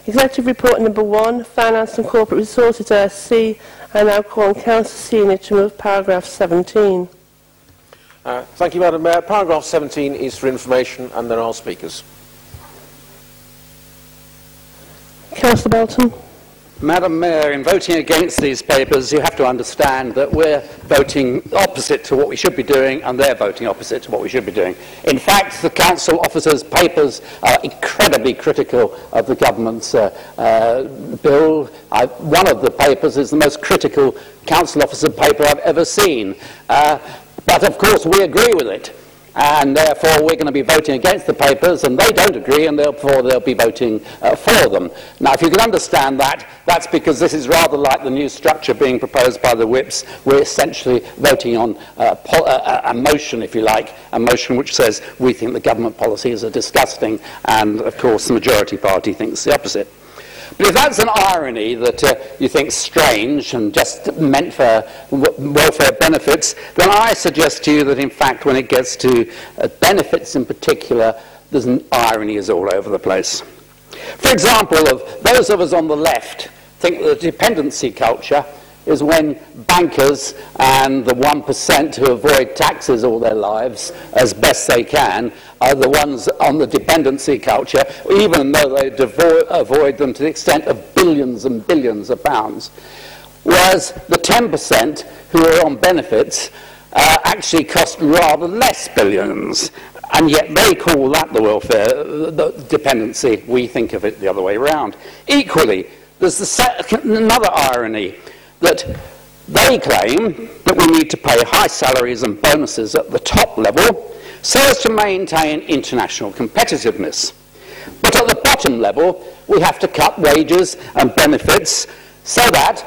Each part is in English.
Executive Report number 1, Finance and Corporate Resources SC. I now call on Councillor Senior to move paragraph 17. Thank you, Madam Mayor. Paragraph 17 is for information, and there are speakers. Councillor Belton. Madam Mayor, in voting against these papers, you have to understand that we're voting opposite to what we should be doing, and they're voting opposite to what we should be doing. In fact, the council officers' papers are incredibly critical of the government's bill. One of the papers is the most critical council officer paper I've ever seen. But of course, we agree with it. And therefore we're going to be voting against the papers, and they don't agree, and therefore they'll be voting for them. Now, if you can understand that, that's because this is rather like the new structure being proposed by the whips. We're essentially voting on a motion, if you like, a motion which says we think the government policies are disgusting, and of course the majority party thinks the opposite. But if that's an irony that you think strange and just meant for welfare benefits, then I suggest to you that in fact when it gets to benefits in particular, there's an irony is all over the place. For example, those of us on the left think that the dependency culture is when bankers and the 1% who avoid taxes all their lives as best they can are the ones on the dependency culture, even though they avoid them to the extent of billions and billions of pounds. Whereas the 10% who are on benefits actually cost rather less billions, and yet they call that the welfare, the dependency. We think of it the other way around. Equally, there's another irony, that they claim that we need to pay high salaries and bonuses at the top level so as to maintain international competitiveness. But at the bottom level, we have to cut wages and benefits so that,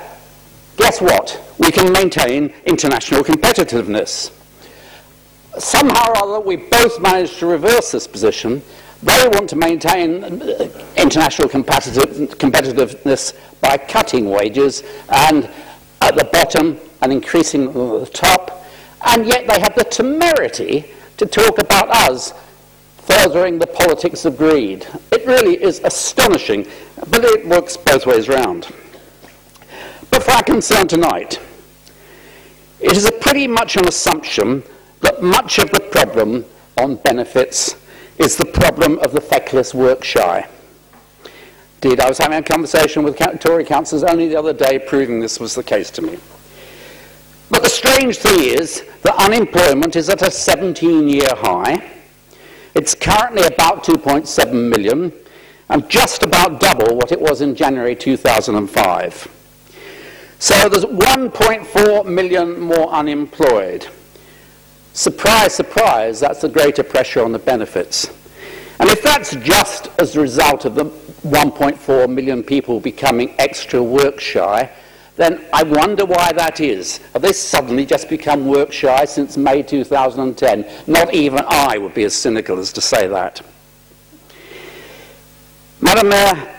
guess what, we can maintain international competitiveness. Somehow or other, we both managed to reverse this position. They want to maintain international competitiveness by cutting wages and at the bottom and increasing at the top, and yet they have the temerity to talk about us furthering the politics of greed. It really is astonishing, but it works both ways round. But for our concern tonight, it is pretty much an assumption that much of the problem on benefits is the problem of the feckless work-shy. Indeed, I was having a conversation with Tory councillors only the other day proving this was the case to me. But the strange thing is that unemployment is at a 17-year high. It's currently about 2.7 million, and just about double what it was in January 2005. So there's 1.4 million more unemployed. Surprise, surprise, that's the greater pressure on the benefits. And if that's just as a result of the 1.4 million people becoming extra work shy, then I wonder why that is. Have they suddenly just become work shy since May 2010? Not even I would be as cynical as to say that. Madam Mayor,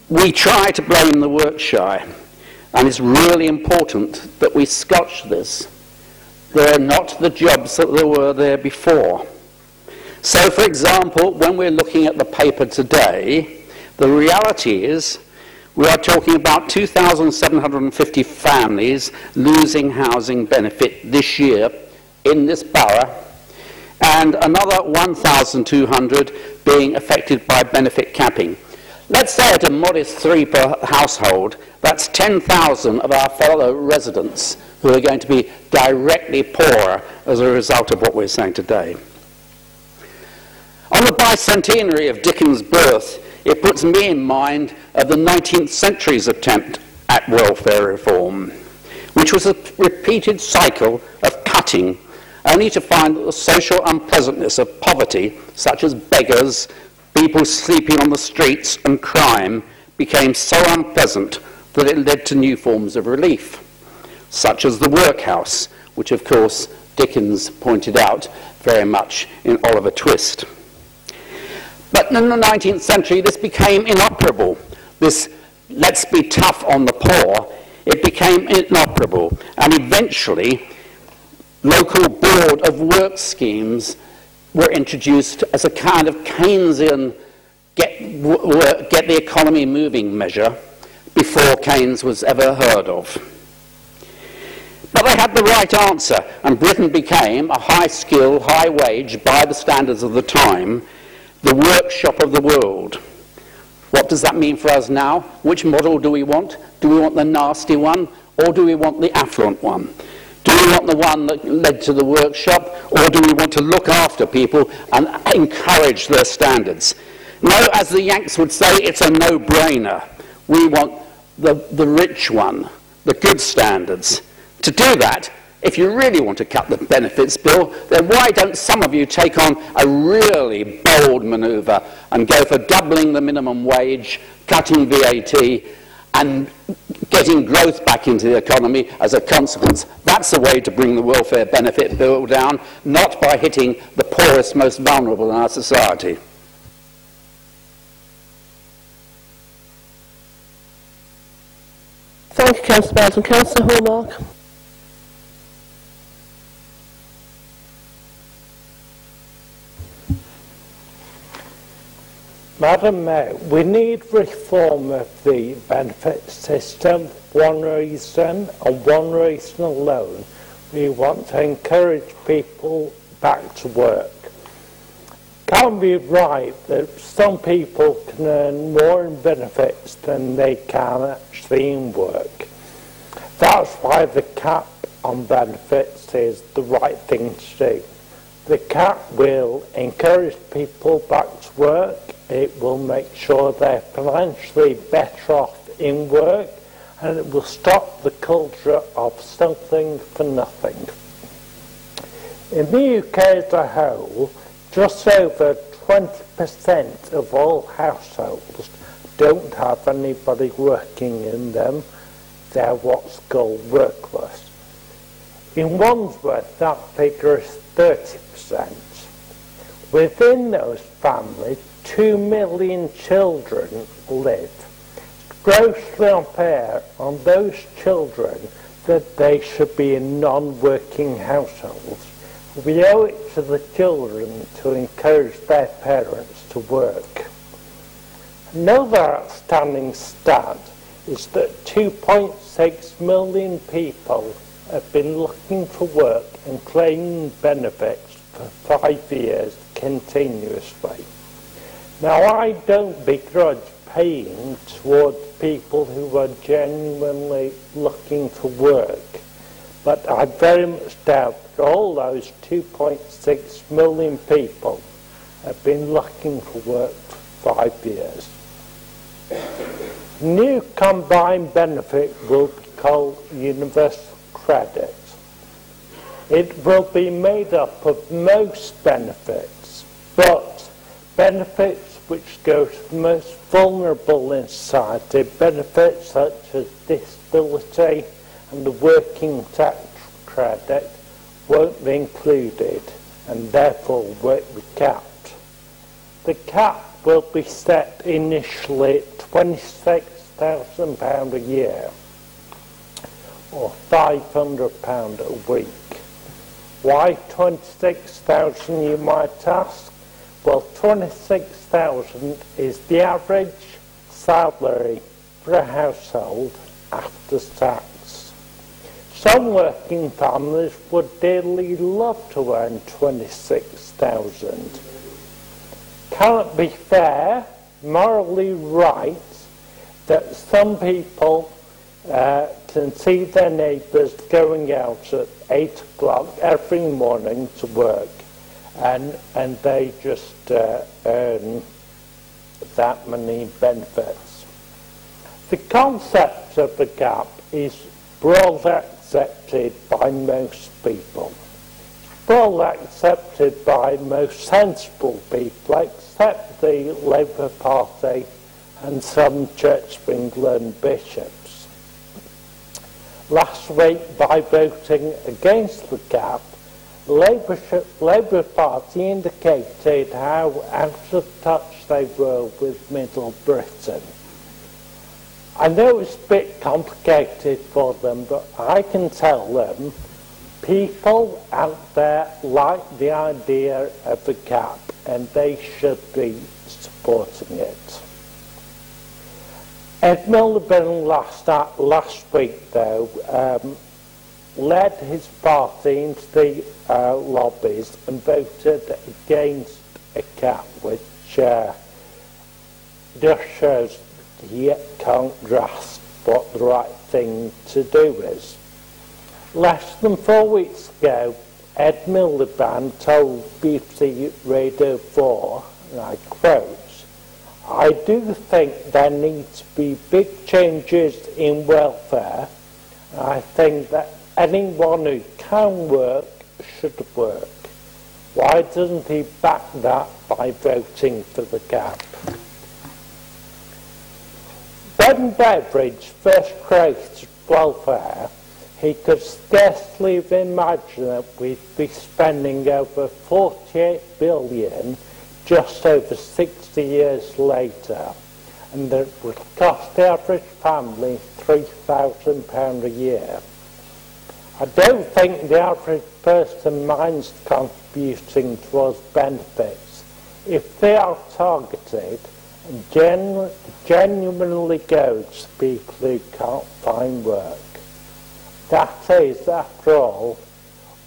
we try to blame the work shy, and it's really important that we scotch this. They're not the jobs that there were there before. So, for example, when we're looking at the paper today, the reality is we are talking about 2,750 families losing housing benefit this year in this borough, and another 1,200 being affected by benefit capping. Let's say at a modest 3 per household, that's 10,000 of our fellow residents who are going to be directly poorer as a result of what we're saying today. On the bicentenary of Dickens' birth, it puts me in mind of the 19th century's attempt at welfare reform, which was a repeated cycle of cutting, only to find that the social unpleasantness of poverty, such as beggars, people sleeping on the streets, and crime, became so unpleasant that it led to new forms of relief, such as the workhouse, which of course Dickens pointed out very much in Oliver Twist. But in the 19th century, this became inoperable. This let's be tough on the poor, it became inoperable. And eventually, local board of work schemes were introduced as a kind of Keynesian get the economy moving measure before Keynes was ever heard of. But they had the right answer, and Britain became a high-skill, high-wage, by the standards of the time, the workshop of the world. What does that mean for us now? Which model do we want? Do we want the nasty one, or do we want the affluent one? Do we want the one that led to the workshop, or do we want to look after people and encourage their standards? No, as the Yanks would say, it's a no-brainer. We want the rich one, the good standards. To do that, if you really want to cut the benefits bill, then why don't some of you take on a really bold manoeuvre and go for doubling the minimum wage, cutting VAT, and getting growth back into the economy as a consequence? That's the way to bring the welfare benefit bill down, not by hitting the poorest, most vulnerable in our society. Thank you, Councillor Belton. Councillor Hallmark. Madam Mayor, we need reform of the benefit system for one reason and one reason alone. We want to encourage people back to work. Can't be right that some people can earn more in benefits than they can actually in work. That's why the cap on benefits is the right thing to do. The cap will encourage people back to work. It will make sure they're financially better off in work, and it will stop the culture of something for nothing. In the UK as a whole, just over 20% of all households don't have anybody working in them. They're what's called workless. In Wandsworth, that figure is 30%. Within those families, 2 million children live. It's grossly unfair on those children that they should be in non-working households. We owe it to the children to encourage their parents to work. Another outstanding stat is that 2.6 million people have been looking for work and claiming benefits for 5 years continuously. Now, I don't begrudge paying towards people who are genuinely looking for work, but I very much doubt that all those 2.6 million people have been looking for work for 5 years. New combined benefit will be called universal credit. It will be made up of most benefits, but benefits which go to the most vulnerable in society, benefits such as disability and the working tax credit, won't be included and therefore won't be capped. The cap will be set initially at £26,000 a year, or £500 a week. Why 26,000, you might ask? Well, 26,000 is the average salary for a household after tax. Some working families would dearly love to earn 26,000. Can it be fair, morally right, that some people can see their neighbours going out at 8 o'clock every morning to work, and they just earn that many benefits? The concept of the gap is broadly accepted by most people. Broadly accepted by most sensible people, except the Labour Party and some Church of England bishops. Last week, by voting against the gap, the Labour Party indicated how out of touch they were with Middle Britain. I know it's a bit complicated for them, but I can tell them people out there like the idea of a gap, and they should be supported. supporting it. Ed Miliband last week, though, led his party into the lobbies and voted against a cap, which just shows he can't grasp what the right thing to do is. Less than 4 weeks ago, Ed Miliband told BBC Radio 4, and I quote, "I do think there need to be big changes in welfare. I think that anyone who can work should work." Why doesn't he back that by voting for the cap? When Beveridge first created welfare, he could scarcely have imagined that we'd be spending over 48 billion just over 60 years later, and that it would cost the average family £3,000 a year. I don't think the average person minds contributing towards benefits if they are targeted and genuinely go to people who can't find work. That is, after all,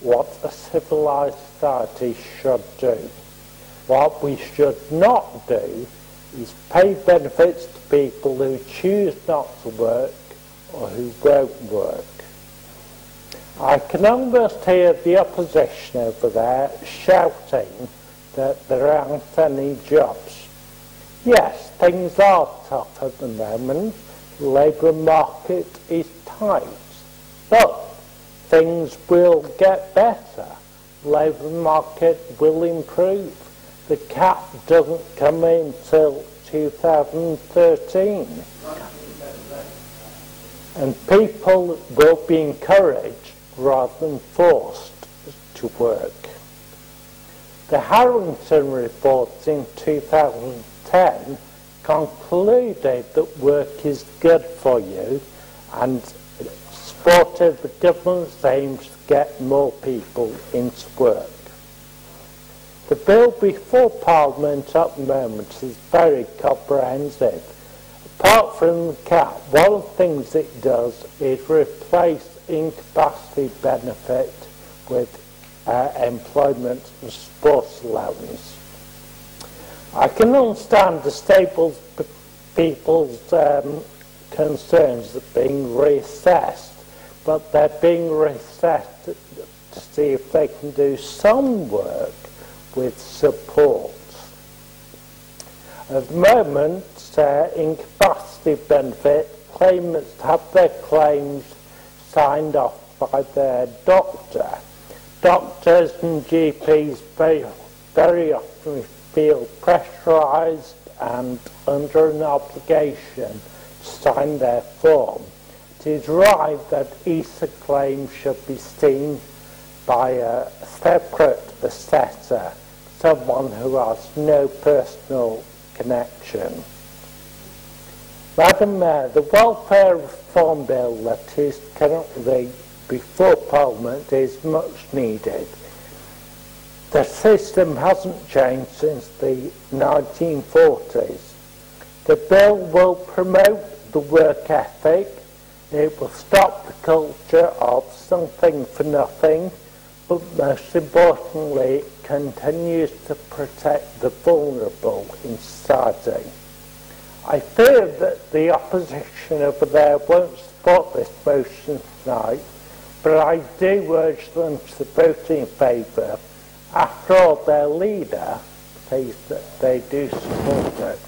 what a civilised society should do. What we should not do is pay benefits to people who choose not to work or who won't work. I can almost hear the opposition over there shouting that there aren't any jobs. Yes, things are tough at the moment. The labour market is tight. But things will get better. The labour market will improve. The cap doesn't come in till 2013. And people will be encouraged rather than forced to work. The Harrington report in 2010 concluded that work is good for you and supported the government's aims to get more people into work. The bill before Parliament at the moment is very comprehensive. Apart from the cap, one of the things it does is replace incapacity benefit with employment and sports allowance. I can understand disabled people's concerns of being reassessed, but they're being reassessed to see if they can do some work with support. At the moment, incapacity benefit claimants have their claims signed off by their doctor. Doctors and GPs very often feel pressurised and under an obligation to sign their form. It is right that each claim should be seen by a separate assessor, someone who has no personal connection. Madam Mayor, the welfare reform bill that is currently before Parliament is much needed. The system hasn't changed since the 1940s. The bill will promote the work ethic. It will stop the culture of something for nothing, but most importantly, it continues to protect the vulnerable in society. I fear that the opposition over there won't support this motion tonight, but I do urge them to vote in favour. After all, their leader says that they do support it.